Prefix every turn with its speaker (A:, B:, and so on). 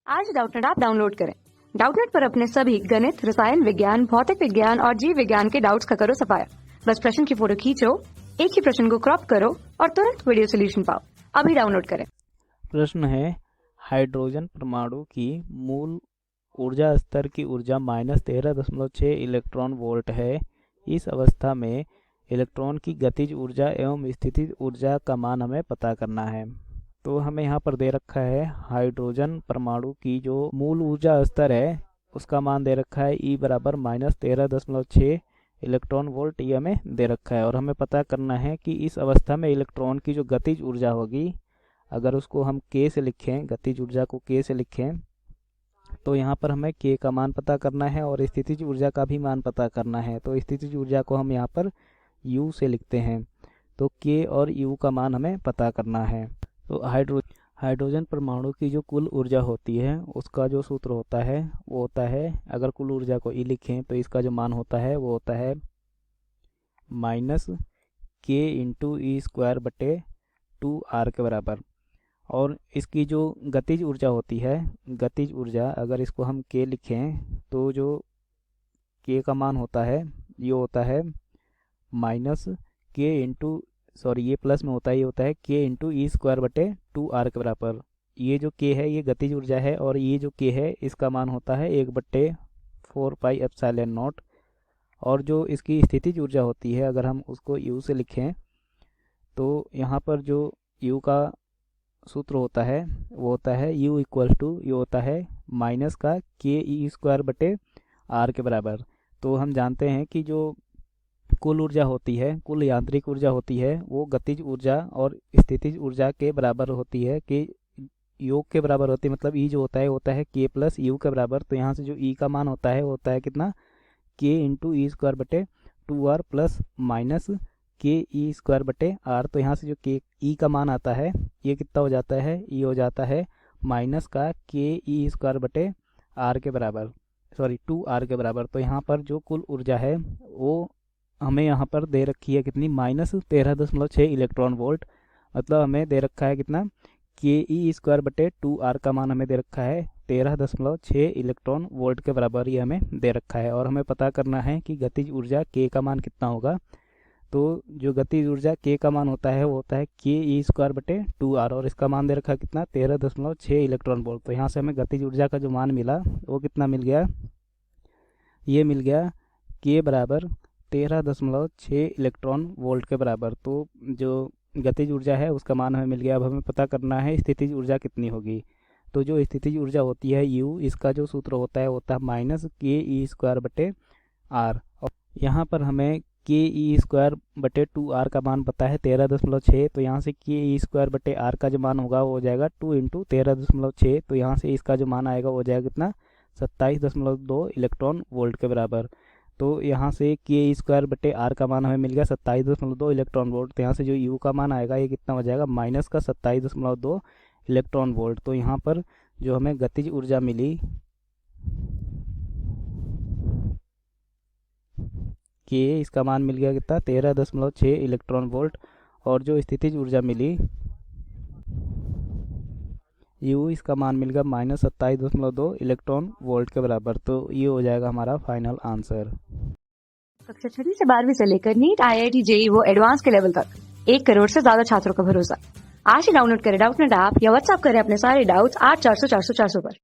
A: आज Doubtnut app download करें। Doubtnut पर अपने सभी गणित, रसायन विज्ञान, भौतिक विज्ञान और जीव विज्ञान के डाउट्स का करो सफाया। बस प्रश्न की फोटो खींचो, एक ही प्रश्न को क्रॉप करो और तुरंत वीडियो सोल्यूशन पाओ। अभी डाउनलोड करें।
B: प्रश्न है, हाइड्रोजन परमाणु की मूल ऊर्जा स्तर की ऊर्जा -13.6 इलेक्ट्रॉन वोल्ट है। इस अवस्था में इलेक्ट्रॉन की गतिज ऊर्जा एवं स्थितिज ऊर्जा का मान हमें पता करना है। तो हमें यहाँ पर दे रखा है हाइड्रोजन परमाणु की जो मूल ऊर्जा स्तर है उसका मान दे रखा है E बराबर -13.6 इलेक्ट्रॉन वोल्ट, ये हमें दे रखा है। और हमें पता करना है कि इस अवस्था में इलेक्ट्रॉन की जो गतिज ऊर्जा होगी, अगर उसको हम K से लिखें, गतिज ऊर्जा को K से लिखें, तो यहाँ पर हमें K का मान पता करना है और स्थितिज ऊर्जा का भी मान पता करना है। तो स्थितिज ऊर्जा को हम यहाँ पर U से लिखते हैं। तो K और U का मान हमें पता करना है। तो हाइड्रोजन परमाणु की जो कुल ऊर्जा होती है उसका जो सूत्र होता है वो होता है, अगर कुल ऊर्जा को E लिखें तो इसका जो मान होता है वो होता है -K × E²/2R के बराबर। और इसकी जो गतिज ऊर्जा होती है, गतिज ऊर्जा अगर इसको हम K लिखें तो जो K का मान होता है ये होता है ये प्लस में होता है, ये होता है K × E²/2R के बराबर। ये जो K है ये गतिज ऊर्जा है और ये जो K है इसका मान होता है 1/4πε0। और जो इसकी स्थितिज ऊर्जा होती है अगर हम उसको U से लिखें तो यहाँ पर जो U का सूत्र होता है वो होता है U ये होता है माइनस का KE²/R के बराबर। तो हम जानते हैं कि जो कुल ऊर्जा होती है, कुल यांत्रिक ऊर्जा होती है, वो गतिज ऊर्जा और स्थितिज ऊर्जा के बराबर होती है, कि योग के बराबर होती है। मतलब E जो होता है K + U के बराबर। तो यहाँ से जो E का मान होता है वो होता है कितना, K × E²/2R plus minus KE²/R। तो यहाँ से जो E का मान आता है ये कितना हो जाता है, ये हो जाता है माइनस का KE²/R के बराबर, 2R के बराबर। तो यहाँ पर जो कुल ऊर्जा है वो हमें यहाँ पर दे रखी है कितनी, -13.6 इलेक्ट्रॉन वोल्ट। मतलब हमें दे रखा है कितना, KE²/2R का मान हमें दे रखा है 13.6 इलेक्ट्रॉन वोल्ट के बराबर, ये हमें दे रखा है। और हमें पता करना है कि गतिज ऊर्जा K का मान कितना होगा। तो जो गतिज ऊर्जा K का मान होता है वो होता है KE²/2R और इसका मान दे रखा है कितना, 13.6 इलेक्ट्रॉन वोल्ट। तो यहाँ से हमें गतिज ऊर्जा का जो मान मिला वो कितना मिल गया, ये मिल गया K बराबर 13.6 इलेक्ट्रॉन वोल्ट के बराबर। तो जो गतिज ऊर्जा है उसका मान हमें मिल गया। अब हमें पता करना है स्थितिज ऊर्जा कितनी होगी। तो जो स्थितिज ऊर्जा होती है U, इसका जो सूत्र होता है -KE²/R। और यहाँ पर हमें KE²/2R का मान पता है 13.6। तो यहाँ से KE²/R का जो मान होगा वो हो जाएगा 2 × 13.6। तो यहाँ से इसका जो मान आएगा वो हो जाएगा कितना, 27.2 इलेक्ट्रॉन वोल्ट के बराबर। तो यहाँ से KE²/R का मान हमें मिल गया 27.2 इलेक्ट्रॉन वोल्ट। तो यहाँ से जो U का मान आएगा ये कितना हो जाएगा, माइनस का 27.2 इलेक्ट्रॉन वोल्ट। तो यहाँ पर जो हमें गतिज ऊर्जा मिली K, इसका मान मिल गया कितना, 13.6 इलेक्ट्रॉन वोल्ट। और जो स्थितिज ऊर्जा मिली U, इसका मान मिल गया -27.2 इलेक्ट्रॉन वोल्ट के बराबर। तो ये हो जाएगा हमारा फाइनल आंसर।
A: कक्षा 6 से 12वीं से लेकर नीट, IIT, JEE वो एडवांस के लेवल तक 1 करोड़ से ज्यादा छात्रों का भरोसा। आज ही डाउनलोड करें डाउटनेट ऐप या व्हाट्सएप करें अपने सारे डाउट्स 8400 400 400 पर।